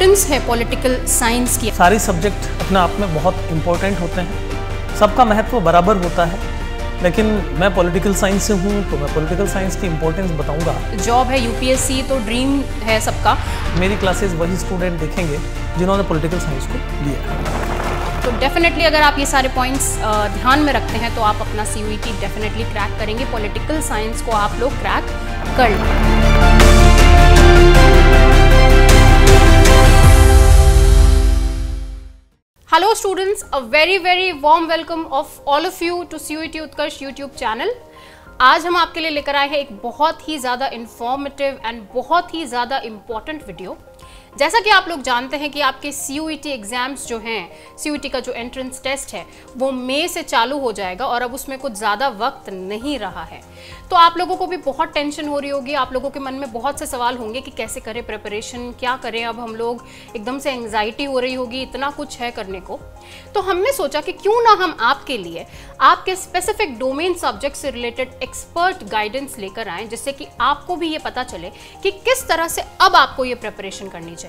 Importance है political science की? सारे सब्जेक्ट अपने आप में बहुत इम्पोर्टेंट होते हैं, सबका महत्व बराबर होता है, लेकिन मैं पॉलिटिकल साइंस से हूँ तो मैं पॉलिटिकल साइंस की इम्पोर्टेंस बताऊंगा। जॉब है यूपीएससी तो ड्रीम है सबका। मेरी क्लासेस वही स्टूडेंट देखेंगे जिन्होंने पॉलिटिकल साइंस को लिया। तो डेफिनेटली अगर आप ये सारे पॉइंट्स ध्यान में रखते हैं तो आप अपना CUET डेफिनेटली क्रैक करेंगे। पॉलिटिकल साइंस को आप लोग क्रैक कर लेंगे। Hello students, a very warm welcome of all of you to CUET Utkarsh YouTube channel। आज हम आपके लिए लेकर आए हैं एक बहुत ही ज़्यादा इंफॉर्मेटिव एंड बहुत ही ज़्यादा इम्पॉर्टेंट वीडियो। जैसा कि आप लोग जानते हैं कि आपके CUET एग्ज़ाम्स जो हैं, CUET का जो एंट्रेंस टेस्ट है वो मई से चालू हो जाएगा और अब उसमें कुछ ज़्यादा वक्त नहीं रहा है। तो आप लोगों को भी बहुत टेंशन हो रही होगी, आप लोगों के मन में बहुत से सवाल होंगे कि कैसे करें प्रिपरेशन, क्या करें। अब हम लोग एकदम से एंग्जाइटी हो रही होगी, इतना कुछ है करने को। तो हमने सोचा कि क्यों ना हम आपके लिए आपके स्पेसिफिक डोमेन सब्जेक्ट से रिलेटेड एक्सपर्ट गाइडेंस लेकर आएँ, जिससे कि आपको भी ये पता चले कि किस तरह से अब आपको ये प्रिपरेशन करनी चाहिए।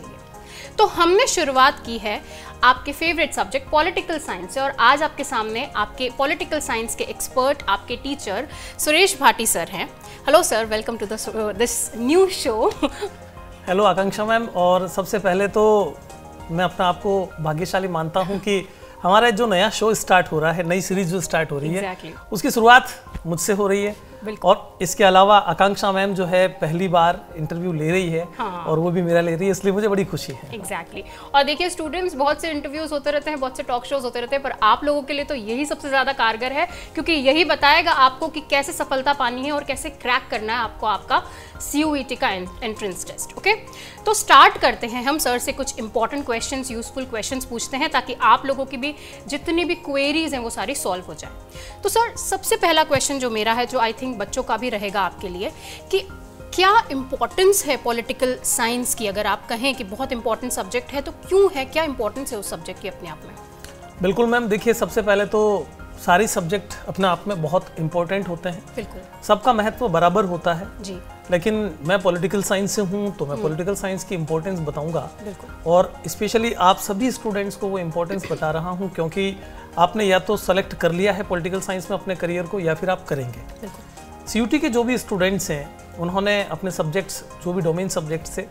तो हमने शुरुआत की है आपके फेवरेट सब्जेक्ट पॉलिटिकल साइंस से, और आज आपके सामने आपके पॉलिटिकल साइंस के एक्सपर्ट, आपके टीचर सुरेश भाटी सर हैं। Hello sir, welcome to this new show. Hello Akanksha ma'am, और सबसे पहले तो मैं अपना आपको भाग्यशाली मानता हूं कि हमारा जो नया शो स्टार्ट हो रहा है, नई सीरीज जो स्टार्ट हो रही है, उसकी शुरुआत मुझसे हो रही है। और इसके अलावा आकांक्षा मैम जो है पहली बार इंटरव्यू ले रही है। हाँ। और वो भी मेरा ले रही है, इसलिए मुझे बड़ी खुशी है। एग्जैक्टली। और देखिए स्टूडेंट्स, बहुत से इंटरव्यूज होते रहते हैं, बहुत से टॉक शोज होते रहते हैं, पर आप लोगों के लिए तो यही सबसे ज़्यादा कारगर है, क्योंकि यही बताएगा आपको कि कैसे सफलता पानी है और कैसे क्रैक करना है आपको आपका CUET का एंट्रेंस टेस्ट। ओके, तो स्टार्ट करते हैं हम सर से कुछ इंपॉर्टेंट क्वेश्चंस, यूजफुल क्वेश्चंस पूछते हैं ताकि आप लोगों की भी जितनी भी क्वेरीज हैं वो सारी सॉल्व हो जाए। तो सर, सबसे पहला क्वेश्चन जो मेरा है, जो आई थिंक बच्चों का भी रहेगा आपके लिए, कि क्या इंपॉर्टेंस है पॉलिटिकल साइंस की? अगर आप कहें कि बहुत इंपॉर्टेंट सब्जेक्ट है तो क्यों है, क्या इंपॉर्टेंस है उस सब्जेक्ट की अपने आप में? बिल्कुल मैम, देखिए सबसे पहले तो सारे सब्जेक्ट अपने आप में बहुत इंपॉर्टेंट होते हैं। बिल्कुल, सबका महत्व बराबर होता है जी। लेकिन मैं पॉलिटिकल साइंस से हूँ तो मैं पॉलिटिकल साइंस की इम्पोर्टेंस बताऊंगा। बिल्कुल। और स्पेशली आप सभी स्टूडेंट्स को वो इम्पोर्टेंस बता रहा हूँ, क्योंकि आपने या तो सेलेक्ट कर लिया है पॉलिटिकल साइंस में अपने करियर को, या फिर आप करेंगे। CUET के जो भी स्टूडेंट्स हैं उन्होंने अपने सब्जेक्ट्स, जो भी डोमेन सब्जेक्ट्स थे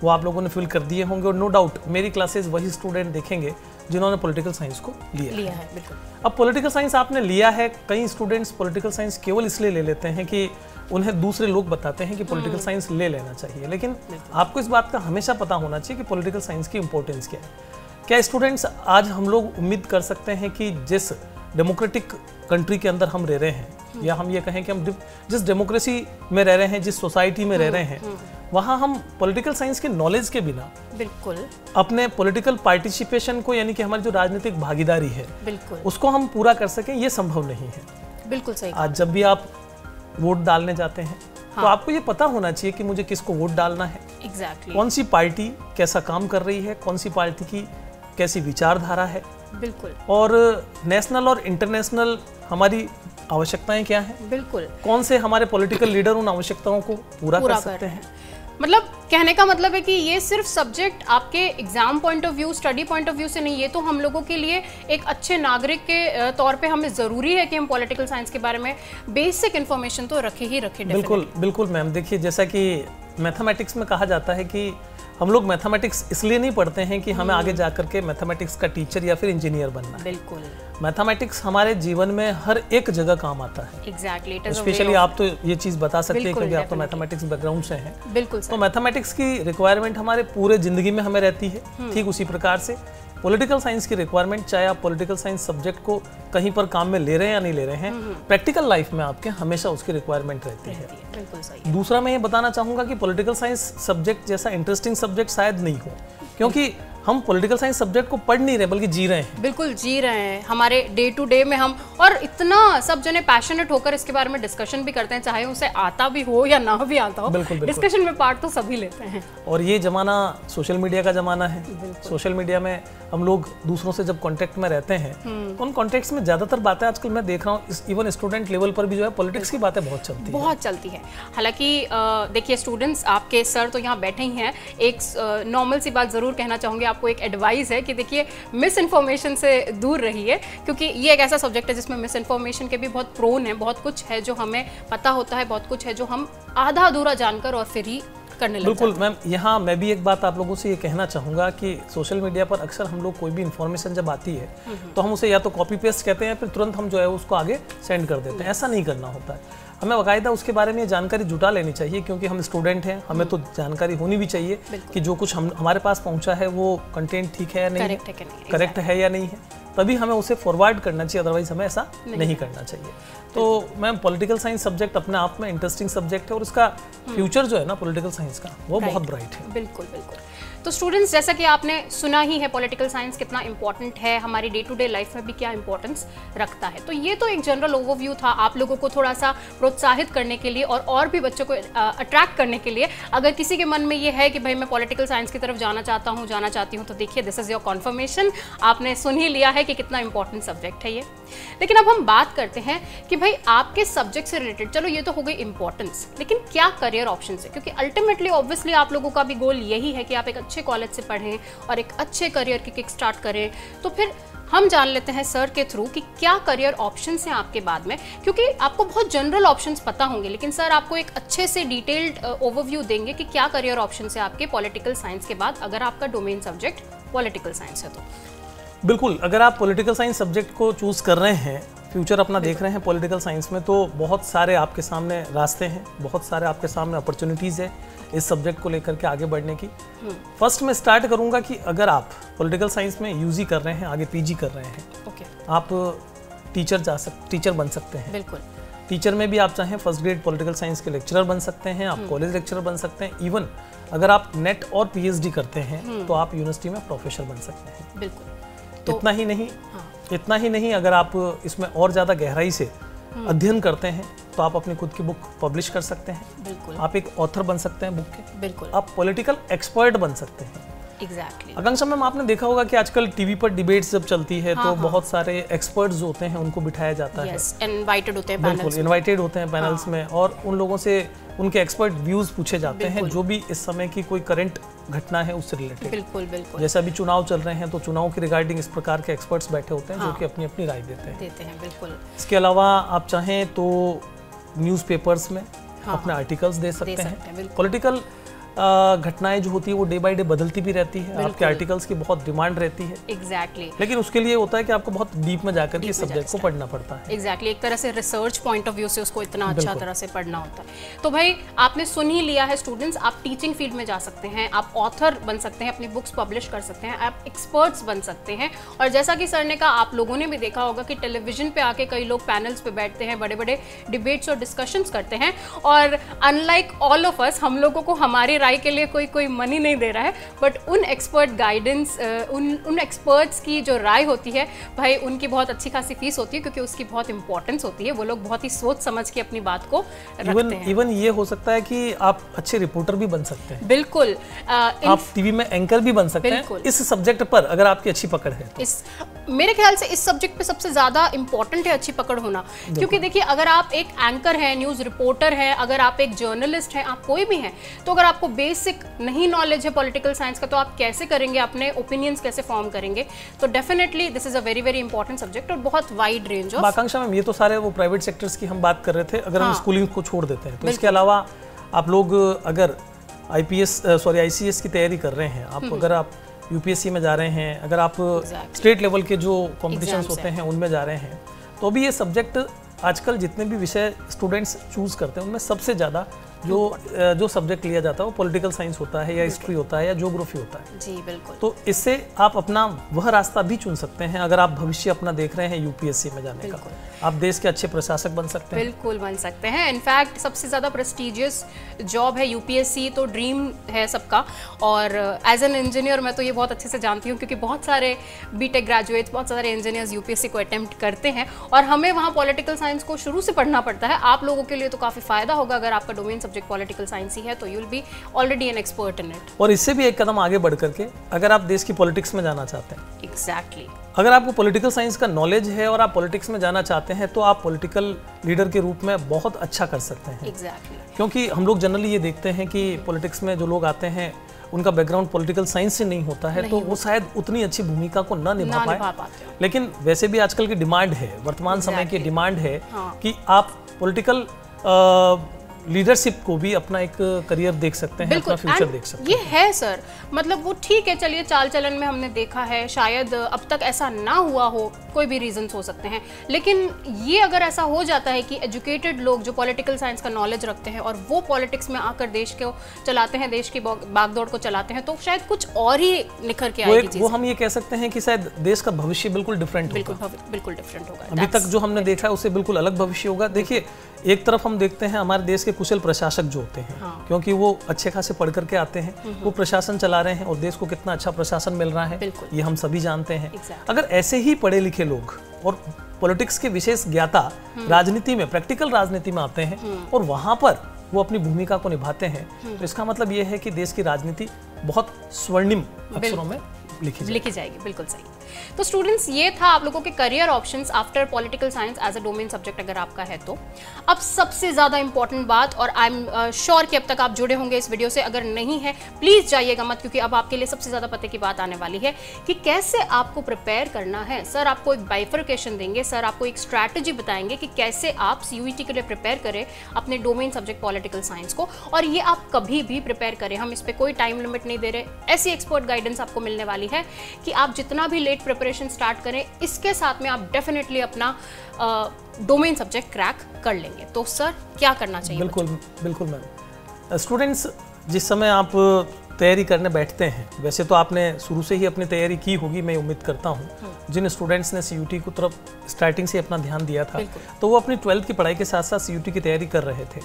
वो आप लोगों ने फिल कर दिए होंगे, और नो डाउट मेरी क्लासेस वही स्टूडेंट देखेंगे जिन्होंने पॉलिटिकल साइंस को लिया है। बिल्कुल। अब पॉलिटिकल साइंस आपने लिया है, कई स्टूडेंट्स पॉलिटिकल साइंस केवल इसलिए ले लेते हैं कि उन्हें दूसरे लोग बताते हैं कि पॉलिटिकल साइंस ले लेना चाहिए, लेकिन आपको इस बात का हमेशा पता होना चाहिए कि पॉलिटिकल साइंस की इंपॉर्टेंस क्या है। क्या स्टूडेंट्स, आज हम लोग उम्मीद कर सकते हैं कि जिस डेमोक्रेटिक कंट्री के अंदर हम रह रहे हैं, या हम ये कहें कि हम जिस डेमोक्रेसी में रह रहे हैं, जिस सोसाइटी में रह रहे हैं, वहाँ हम पॉलिटिकल साइंस के नॉलेज के बिना बिल्कुल अपने पॉलिटिकल पार्टिसिपेशन को, यानी कि हमारी जो राजनीतिक भागीदारी है, बिल्कुल, उसको हम पूरा कर सकें, ये संभव नहीं है। बिल्कुल सही। आज जब भी आप वोट डालने जाते हैं तो आपको ये पता होना चाहिए कि मुझे किसको वोट डालना है। एग्जैक्टली। कौन सी पार्टी कैसा काम कर रही है, कौन सी पार्टी की कैसी विचारधारा है। बिल्कुल। और नेशनल और इंटरनेशनल हमारी आवश्यकताएं क्या हैं। बिल्कुल। कौन से हमारे पॉलिटिकल लीडर उन आवश्यकताओं को पूरा कर सकते हैं। मतलब कहने का मतलब है कि ये सिर्फ सब्जेक्ट आपके exam point of view, study point of view से नहीं, ये तो हम लोगों के लिए एक अच्छे नागरिक के तौर पे हमें ज़रूरी है कि हम पॉलिटिकल साइंस के बारे में बेसिक इन्फॉर्मेशन तो रखे ही रखे। बिल्कुल बिल्कुल मैम, देखिए जैसा कि मैथमेटिक्स में कहा जाता है कि हम लोग मैथमेटिक्स इसलिए नहीं पढ़ते हैं कि हमें आगे जाकर के मैथमेटिक्स का टीचर या फिर इंजीनियर बनना है। बिल्कुल। मैथमेटिक्स हमारे जीवन में हर एक जगह काम आता है। एग्जैक्टली। स्पेशली आप तो ये चीज़ बता सकते हैं क्योंकि आप तो मैथमेटिक्स बैकग्राउंड से हैं। बिल्कुल। तो मैथमेटिक्स की रिक्वायरमेंट हमारे पूरे जिंदगी में हमें रहती है। ठीक उसी प्रकार से पॉलिटिकल साइंस की रिक्वायरमेंट, चाहे आप पॉलिटिकल साइंस सब्जेक्ट को कहीं पर काम में ले रहे हैं या नहीं ले रहे हैं, प्रैक्टिकल लाइफ में आपके हमेशा उसकी रिक्वायरमेंट रहती है। बिल्कुल सही। दूसरा मैं ये बताना चाहूँगा कि पॉलिटिकल साइंस सब्जेक्ट जैसा इंटरेस्टिंग सब्जेक्ट शायद नहीं हो, क्योंकि हम पॉलिटिकल साइंस सब्जेक्ट को पढ़ नहीं रहे बल्कि जी रहे हैं। बिल्कुल जी रहे हैं, हमारे डे टू डे में हम, और इतना सब जने पैशनेट होकर इसके बारे में डिस्कशन भी करते हैं, चाहे उसे आता भी हो या ना भी आता हो। बिल्कुल, डिस्कशन में पार्ट तो सभी लेते हैं। और ये जमाना सोशल मीडिया का जमाना है। सोशल मीडिया में हम लोग दूसरों से जब कांटेक्ट में रहते हैं तो उन कॉन्टेक्ट्स में ज्यादातर बातें आजकल मैं देख रहा हूँ इवन स्टूडेंट लेवल पर भी जो है पॉलिटिक्स की बातें बहुत चलती है। हालांकि देखिए स्टूडेंट्स, आपके सर तो यहाँ बैठे ही हैं, एक नॉर्मल सी बात जरूर कहना चाहूँगी, आपको एक एडवाइस है कि देखिए मिस इन्फॉर्मेशन से दूर रहिए, क्योंकि ये एक ऐसा सब्जेक्ट है जिसमें मिस इन्फॉर्मेशन के भी बहुत प्रोन है। बहुत कुछ है जो हमें पता होता है, बहुत कुछ है जो हम आधा अधूरा जानकर और फिर ही करने लगते हैं। बिल्कुल मैम, यहाँ मैं भी एक बात आप लोगों से ये कहना चाहूँगा कि सोशल मीडिया पर अक्सर हम लोग कोई भी इन्फॉर्मेशन जब आती है तो हम उसे या तो कॉपी पेस्ट कहते हैं, फिर तुरंत हम जो है उसको आगे सेंड कर देते हैं। ऐसा नहीं करना होता है, हमें बाकायदा उसके बारे में जानकारी जुटा लेनी चाहिए, क्योंकि हम स्टूडेंट हैं, हमें तो जानकारी होनी भी चाहिए कि जो कुछ हमारे पास पहुंचा है वो कंटेंट ठीक है या नहीं, करेक्ट है या नहीं है, तभी हमें उसे फॉरवर्ड करना चाहिए, अदरवाइज हमें ऐसा नहीं करना चाहिए। तो मैम पॉलिटिकल साइंस सब्जेक्ट अपने आप में इंटरेस्टिंग सब्जेक्ट है और इसका फ्यूचर जो है ना पॉलिटिकल साइंस का वो बहुत ब्राइट है। बिल्कुल बिल्कुल। तो स्टूडेंट्स, जैसा कि आपने सुना ही है पॉलिटिकल साइंस कितना इंपॉर्टेंट है, हमारी डे टू डे लाइफ में भी क्या इंपॉर्टेंस रखता है। तो ये तो एक जनरल ओवरव्यू था आप लोगों को थोड़ा सा प्रोत्साहित करने के लिए और भी बच्चों को अट्रैक्ट करने के लिए। अगर किसी के मन में ये है कि भाई मैं पॉलिटिकल साइंस की तरफ जाना चाहती हूँ, तो देखिए दिस इज योर कन्फर्मेशन, आपने सुन ही लिया है कि कितना इंपॉर्टेंट सब्जेक्ट है ये। लेकिन अब हम बात करते हैं कि भाई आपके सब्जेक्ट से रिलेटेड, चलो ये तो हो गई इंपॉर्टेंस, लेकिन क्या करियर ऑप्शन है, क्योंकि अल्टीमेटली ऑब्वियसली आप लोगों का भी गोल यही है कि आप एक अच्छे कॉलेज से पढ़ें और एक अच्छे करियर की किक स्टार्ट करें। तो फिर हम जान लेते हैं सर के थ्रू कि क्या करियर ऑप्शंस हैं आपके बाद में, क्योंकि आपको बहुत जनरल ऑप्शंस पता होंगे, लेकिन सर आपको एक अच्छे से डिटेल्ड ओवरव्यू देंगे कि क्या करियर ऑप्शंस है आपके पॉलिटिकल साइंस के बाद, अगर आपका डोमेन सब्जेक्ट पॉलिटिकल साइंस है तो। बिल्कुल, अगर आप पॉलिटिकल साइंस सब्जेक्ट को चूज कर रहे हैं, फ्यूचर अपना देख रहे हैं पॉलिटिकल साइंस में, तो बहुत सारे आपके सामने रास्ते हैं, बहुत सारे आपके सामने अपॉर्चुनिटीज़ है इस सब्जेक्ट को लेकर के आगे बढ़ने की। फर्स्ट मैं स्टार्ट करूंगा कि अगर आप पॉलिटिकल साइंस में यूजी कर रहे हैं, आगे पीजी कर रहे हैं, आप टीचर बन सकते हैं। बिल्कुल, टीचर में भी आप चाहें फर्स्ट ग्रेड पॉलिटिकल साइंस के लेक्चरर बन सकते हैं, आप कॉलेज लेक्चरर बन सकते हैं, इवन अगर आप नेट और पीएचडी करते हैं तो आप यूनिवर्सिटी में प्रोफेसर बन सकते हैं। बिल्कुल। तो इतना ही नहीं, अगर आप इसमें और ज़्यादा गहराई से अध्ययन करते हैं तो आप अपनी खुद की बुक पब्लिश कर सकते हैं। बिल्कुल। आप एक ऑथर बन सकते हैं बुक के। बिल्कुल। आप पॉलिटिकल एक्सपर्ट बन सकते हैं। एग्जैक्टली। आकांक्षा मैम, आपने देखा होगा कि आजकल टीवी पर डिबेट्स जब चलती है तो बहुत सारे एक्सपर्ट्स जो होते हैं उनको बिठाया जाता है। इनवाइटेड होते हैं पैनल्स में। बिल्कुल, इनवाइटेड होते हैं पैनल्स में, और उन लोगों से उनके एक्सपर्ट व्यूज पूछे जाते हैं जो भी इस समय की कोई करंट घटना है उससे रिलेटेड। बिल्कुल बिल्कुल। जैसे अभी चुनाव चल रहे हैं तो चुनाव की रिगार्डिंग इस प्रकार के एक्सपर्ट्स बैठे होते हैं जो कि अपनी अपनी राय देते हैं। बिल्कुल। इसके अलावा आप चाहें तो न्यूज़पेपर्स में अपने आर्टिकल्स दे सकते हैं। पॉलिटिकल घटनाएं जो होती है वो डे बाय डे बदलती भी रहती है, आपके आर्टिकल्स की बहुत डिमांड रहती है। एग्जैक्टली। लेकिन उसके लिए होता है कि आपको बहुत डीप में जाकर के सब्जेक्ट को पढ़ना पड़ता है। एग्जैक्टली, एक तरह से रिसर्च पॉइंट ऑफ व्यू से उसको इतना अच्छा तरह से पढ़ना होता है। तो भाई आपने सुन ही लिया है स्टूडेंट्स, आप टीचिंग फील्ड में जा सकते हैं, आप ऑथर बन सकते हैं, अपनी बुक्स पब्लिश कर सकते हैं, आप एक्सपर्ट्स बन सकते हैं। और जैसा कि सर ने कहा, आप लोगों ने भी देखा होगा कि टेलीविजन पे आके कई लोग पैनल्स पे बैठते हैं, बड़े बड़े डिबेट्स और डिस्कशंस करते हैं, और अनलाइक ऑल ऑफ अस, हम लोगों को हमारी राय के लिए कोई मनी नहीं दे रहा है, बट उन एक्सपर्ट गाइडेंस, उन एक्सपर्ट्स की जो राय होती है भाई, उनकी बहुत अच्छी खासी फीस होती है, क्योंकि उसकी बहुत इंपॉर्टेंस होती है। वो लोग बहुत ही सोच समझ के अपनी बात को रखते हैं। इवन ये हो सकता है कि आप अच्छे रिपोर्टर भी बन सकते हैं। बिल्कुल। आप टीवी में एंकर भी बन सकते हैं इस सब्जेक्ट पर, अगर आपकी अच्छी पकड़ है तो। मेरे ख्याल से इस सब्जेक्ट पे सबसे ज्यादा इंपॉर्टेंट है अच्छी पकड़ होना, क्योंकि देखिए अगर आप एक एंकर हैं, न्यूज रिपोर्टर हैं, अगर आप एक जर्नलिस्ट हैं, आप कोई भी हैं, तो अगर आपको बेसिक नहीं नॉलेज है पॉलिटिकल साइंस का, तो आप कैसे करेंगे, अपने ओपिनियंस कैसे फॉर्म करेंगे। तो definitely this is a very very important subject और बहुत wide range of. Akanksha ma'am, ये तो सारे वो प्राइवेट सेक्टर्स की हम बात कर रहे थे, अगर हम स्कूलिंग को छोड़ देते हैं तो इसके अलावा आप लोग अगर आईसीएस की तैयारी कर रहे हैं, अगर आप यूपीएससी में जा रहे हैं, अगर आप स्टेट लेवल के जो कॉम्पिटिशन्स होते हैं उनमें जा रहे हैं, तो भी ये सब्जेक्ट आजकल जितने भी विषय स्टूडेंट्स चूज करते हैं उनमें सबसे ज़्यादा जो सब्जेक्ट लिया जाता है वो पॉलिटिकल साइंस होता है या हिस्ट्री होता है या ज्योग्राफी होता है। जी बिल्कुल। तो इससे आप अपना वह रास्ता भी चुन सकते हैं अगर आप भविष्य अपना देख रहे हैं यूपीएससी में जाने का। आप देश के अच्छे प्रशासक बन सकते हैं। बिल्कुल बन सकते हैं। इनफैक्ट सबसे ज़्यादा प्रेस्टिजियस जॉब है यूपीएससी, तो ड्रीम है सबका। और एज एन इंजीनियर मैं तो ये बहुत अच्छे से जानती हूँ, क्योंकि बहुत सारे बीटेक ग्रेजुएट्स, बहुत सारे इंजीनियर्स यूपीएससी को अटेम्प्ट करते हैं और हमें वहाँ पॉलिटिकल साइंस को शुरू से पढ़ना पड़ता है। आप लोगों के लिए तो काफ़ी फायदा होगा अगर आपका डोमेन सब्जेक्ट पॉलिटिकल साइंस ही है, तो you will be already an expert in it. और इससे भी एक कदम आगे बढ़ करके अगर आप देश की पॉलिटिक्स में जाना चाहते हैं, एग्जैक्टली, अगर आपको पॉलिटिकल साइंस का नॉलेज है और आप पॉलिटिक्स में जाना चाहते हैं, तो आप पॉलिटिकल लीडर के रूप में बहुत अच्छा कर सकते हैं। एग्जैक्टली। क्योंकि हम लोग जनरली ये देखते हैं कि पॉलिटिक्स में जो लोग आते हैं उनका बैकग्राउंड पॉलिटिकल साइंस से नहीं होता है, तो वो शायद उतनी अच्छी भूमिका को ना निभा पाए। लेकिन वैसे भी आजकल की डिमांड है, वर्तमान समय की डिमांड है कि आप पॉलिटिकल लीडरशिप को भी अपना एक करियर देख सकते हैं, अपना फ्यूचर देख सकते हैं। ये है सर, मतलब वो ठीक है, चलिए चाल चलन में हमने देखा है, शायद अब तक ऐसा ना हुआ हो, कोई भी रीजंस हो सकते हैं, लेकिन ये अगर ऐसा हो जाता है कि एजुकेटेड लोग जो पॉलिटिकल साइंस का नॉलेज रखते हैं और वो पॉलिटिक्स में आकर देश को चलाते हैं, देश की बागदौड़ को चलाते हैं, तो शायद कुछ और ही निखर के आएगी। वो हम ये कह सकते हैं कि शायद देश का भविष्य बिल्कुल डिफरेंट होगा। बिल्कुल डिफरेंट होगा। अभी तक जो हमने देखा है उससे बिल्कुल अलग भविष्य होगा। देखिए, एक तरफ हम देखते हैं हमारे देश के कुशल प्रशासक जो होते हैं, क्योंकि वो अच्छे खासे पढ़ करके आते हैं, वो प्रशासन चला रहे हैं और देश को कितना अच्छा प्रशासन मिल रहा है ये हम सभी जानते हैं। अगर ऐसे ही पढ़े लिखे लोग और पॉलिटिक्स के विशेष ज्ञाता राजनीति में, प्रैक्टिकल राजनीति में आते हैं और वहां पर वो अपनी भूमिका को निभाते हैं, तो इसका मतलब ये है कि देश की राजनीति बहुत स्वर्णिम अक्षरों में लिखी जाएगी। बिल्कुल सही। तो स्टूडेंट्स, ये था आप लोगों के career options after political science as a domain subject अगर आपका है तो। अब सबसे ज़्यादा इंपॉर्टेंट बात, और आई एम श्योर कि अब तक आप जुड़े होंगे इस वीडियो से, अगर नहीं है प्लीज़ जाइएगा मत, क्योंकि अब आपके लिए सबसे ज़्यादा पते की बात आने वाली है कि कैसे आपको प्रिपेयर करना है। सर आपको एक बाइफर्केशन देंगे, सर आपको एक स्ट्रैटेजी बताएंगे कि कैसे आप CUET के लिए प्रिपेयर करें अपने डोमेन सब्जेक्ट पॉलिटिकल साइंस को, और ये आप कभी भी प्रिपेयर करें, हम इस पर कोई टाइम लिमिट नहीं दे रहे। ऐसी एक्सपर्ट गाइडेंस आपको मिलने वाली है कि आप जितना भी लेट प्रिपरेशन स्टार्ट करें, इसके साथ में आप डेफिनेटली अपना डोमेन सब्जेक्ट क्रैक कर लेंगे। तो सर क्या करना चाहिए? बिल्कुल मैम। स्टूडेंट्स, जिस समय आप तैयारी करने बैठते हैं, वैसे तो आपने शुरू से ही अपनी तैयारी की होगी, मैं उम्मीद करता हूँ। जिन स्टूडेंट्स ने CUET की तरफ स्टार्टिंग से अपना ध्यान दिया था, तो वो अपनी 12th की पढ़ाई के साथ साथ CUET की तैयारी कर रहे थे।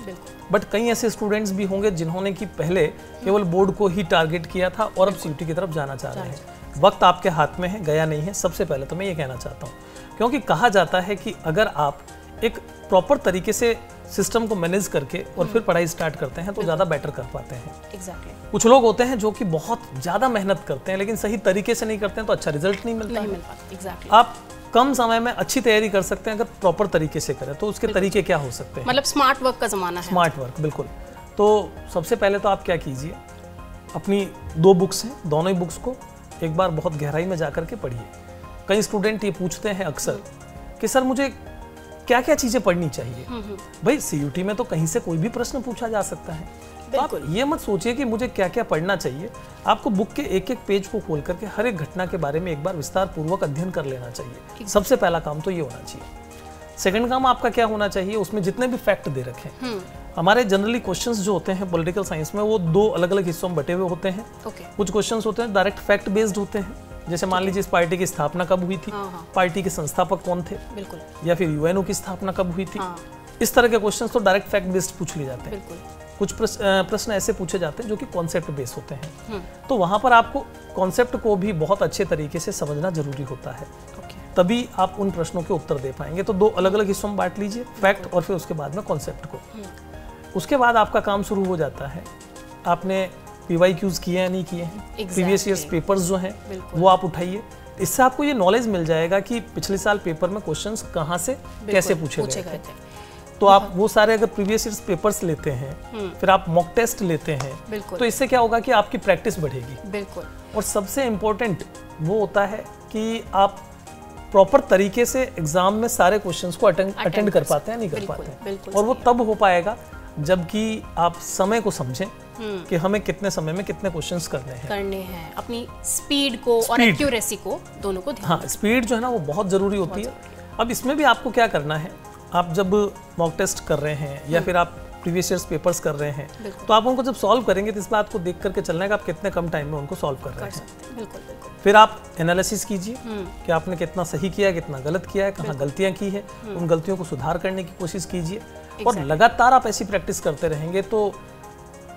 बट कई ऐसे स्टूडेंट्स भी होंगे जिन्होंने कि पहले केवल बोर्ड को ही टारगेट किया था और अब CUET की तरफ जाना चाह रहे हैं। वक्त आपके हाथ में है, गया नहीं है, सबसे पहले तो मैं ये कहना चाहता हूँ। क्योंकि कहा जाता है कि अगर आप एक प्रॉपर तरीके से सिस्टम को मैनेज करके और फिर पढ़ाई स्टार्ट करते हैं तो ज़्यादा बेटर कर पाते हैं। Exactly. कुछ लोग होते हैं जो कि बहुत ज़्यादा मेहनत करते हैं लेकिन सही तरीके से नहीं करते हैं, तो अच्छा रिजल्ट नहीं मिलता। Exactly. आप कम समय में अच्छी तैयारी कर सकते हैं अगर प्रॉपर तरीके से करें। तो उसके तरीके क्या हो सकते हैं? मतलब स्मार्ट वर्क का ज़माना है। स्मार्ट वर्क, बिल्कुल। तो सबसे पहले तो आप क्या कीजिए, अपनी 2 बुक्स हैं, दोनों ही बुक्स को एक बार बहुत गहराई में जाकर के पढ़िए। कई स्टूडेंट ये पूछते हैं अक्सर कि सर मुझे क्या क्या चीज़ें पढ़नी चाहिए। भाई CUET में तो कहीं से कोई भी प्रश्न पूछा जा सकता है, तो आप ये मत सोचिए कि मुझे क्या क्या पढ़ना चाहिए। आपको बुक के एक एक पेज को खोल करके हर एक घटना के बारे में एक बार विस्तार पूर्वक अध्ययन कर लेना चाहिए। सबसे पहला काम तो ये होना चाहिए। सेकंड काम आपका क्या होना चाहिए, उसमें जितने भी फैक्ट दे रखे हैं, हमारे जनरली क्वेश्चंस जो होते हैं पॉलिटिकल साइंस में वो 2 अलग अलग हिस्सों में बटे हुए होते हैं। कुछ क्वेश्चंस होते हैं डायरेक्ट फैक्ट बेस्ड होते हैं, जैसे मान लीजिए इस पार्टी की स्थापना कब हुई थी, पार्टी के संस्थापक कौन थे, या फिर UNO की स्थापना कब हुई थी। इस तरह के क्वेश्चंस तो डायरेक्ट फैक्ट बेस्ड पूछ लिए जाते हैं। कुछ प्रश्न ऐसे पूछे जाते हैं जो कि कॉन्सेप्ट बेस्ड होते हैं, तो वहां पर आपको कॉन्सेप्ट को भी बहुत अच्छे तरीके से समझना जरूरी होता है, तभी आप उन प्रश्नों के उत्तर दे पाएंगे। तो 2 अलग अलग हिस्सों में बांट लीजिए, फैक्ट और फिर उसके बाद में कॉन्सेप्ट को। उसके बाद आपका काम शुरू हो जाता है। आपने PYQs किए या नहीं किए हैं, प्रीवियस ईयर्स पेपर्स जो हैं वो आप उठाइए। इससे आपको ये नॉलेज मिल जाएगा कि पिछले साल पेपर में क्वेश्चंस कहाँ से कैसे पूछे गए थे। तो आप वो सारे अगर प्रीवियस ईयर्स पेपर्स लेते हैं, फिर आप मॉक टेस्ट लेते हैं, तो इससे क्या होगा कि आपकी प्रैक्टिस बढ़ेगी। और सबसे इम्पोर्टेंट वो होता है कि आप प्रॉपर तरीके से एग्जाम में सारे क्वेश्चंस को अटेंड कर पाते हैं, नहीं कर पाते हैं। और वो तब हो पाएगा जबकि आप समय को समझें कि हमें कितने समय में कितने क्वेश्चंस करने हैं, अपनी स्पीड को और एक्यूरेसी को, दोनों को ध्यान। हाँ, स्पीड जो है ना वो बहुत जरूरी होती है। अब इसमें भी आपको क्या करना है, आप जब मॉक टेस्ट कर रहे हैं या फिर आप प्रीवियस ईयर्स पेपर्स कर रहे हैं, तो आप उनको जब सॉल्व करेंगे तो इस बात को देख करके चलना है कि आप कितने कम टाइम में उनको सॉल्व कर रहे हैं। बिल्कुल बिल्कुल। फिर आप एनालिसिस कीजिए कि आपने कितना सही किया है, कितना गलत किया है, कहाँ गलतियाँ की है, उन गलतियों को सुधार करने की कोशिश कीजिए। और लगातार आप ऐसी प्रैक्टिस करते रहेंगे तो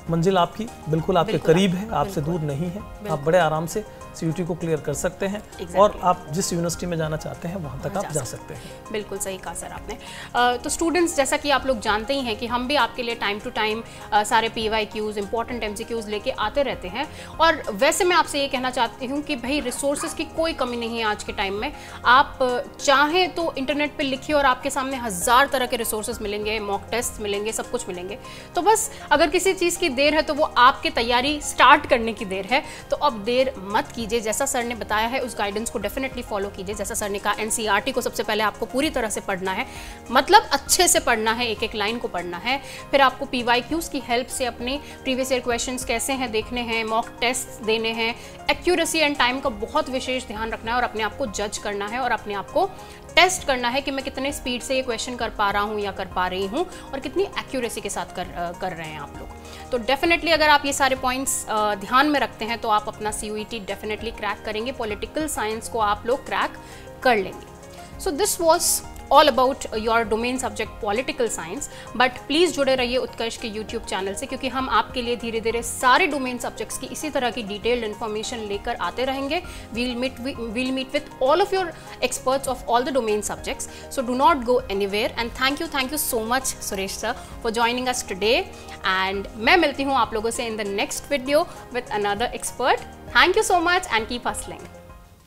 मंजिल आपकी बिल्कुल आपके करीब है, आपसे दूर नहीं है। आप बड़े आराम से CUET को क्लियर कर सकते हैं और आप जिस यूनिवर्सिटी में जाना चाहते हैं वहाँ तक आप जा सकते हैं। बिल्कुल सही कहा सर आपने। तो स्टूडेंट्स, जैसा कि आप लोग जानते ही हैं कि हम भी आपके लिए टाइम टू टाइम सारे PYQs, इंपॉर्टेंट MCQs लेके आते रहते हैं। और वैसे मैं आपसे ये कहना चाहती हूँ कि भाई रिसोर्सेज की कोई कमी नहीं है आज के टाइम में। आप चाहें तो इंटरनेट पर लिखिए और आपके सामने 1000 तरह के रिसोर्सेज मिलेंगे, मॉक टेस्ट मिलेंगे, सब कुछ मिलेंगे। तो बस अगर किसी चीज़ की देर है तो वो आपके तैयारी स्टार्ट करने की देर है। तो अब देर मत कीजिए, जैसा सर ने बताया है उस गाइडेंस को डेफिनेटली फॉलो कीजिए। जैसा सर ने कहा, NCERT को सबसे पहले आपको पूरी तरह से पढ़ना है, मतलब अच्छे से पढ़ना है, एक एक लाइन को पढ़ना है। फिर आपको PYQs की हेल्प से अपने प्रीवियस ईयर क्वेश्चंस कैसे हैं देखने हैं, मॉक टेस्ट देने हैं, एक्यूरेसी एंड टाइम का बहुत विशेष ध्यान रखना है और अपने आप को जज करना है और अपने आप को टेस्ट करना है कि मैं कितने स्पीड से ये क्वेश्चन कर पा रहा हूँ या कर पा रही हूँ और कितनी एक्यूरेसी के साथ कर रहे हैं आप लोग। तो डेफिनेटली अगर आप ये सारे पॉइंट्स ध्यान में रखते हैं तो आप अपना CUET डेफिनेटली क्रैक करेंगे, पॉलिटिकल साइंस को आप लोग क्रैक कर लेंगे। So this was all about your domain subject political science. But please जुड़े रहिए उत्कर्ष के यूट्यूब चैनल से, क्योंकि हम आपके लिए धीरे धीरे सारे डोमेन सब्जेक्ट्स की इसी तरह की डिटेल्ड इन्फॉर्मेशन लेकर आते रहेंगे। We'll meet with all of your experts of all the domain subjects. So do not go anywhere and thank you so much Suresh sir for joining us today. And मैं मिलती हूँ आप लोगों से in the next video with another expert. Thank you so much and keep hustling.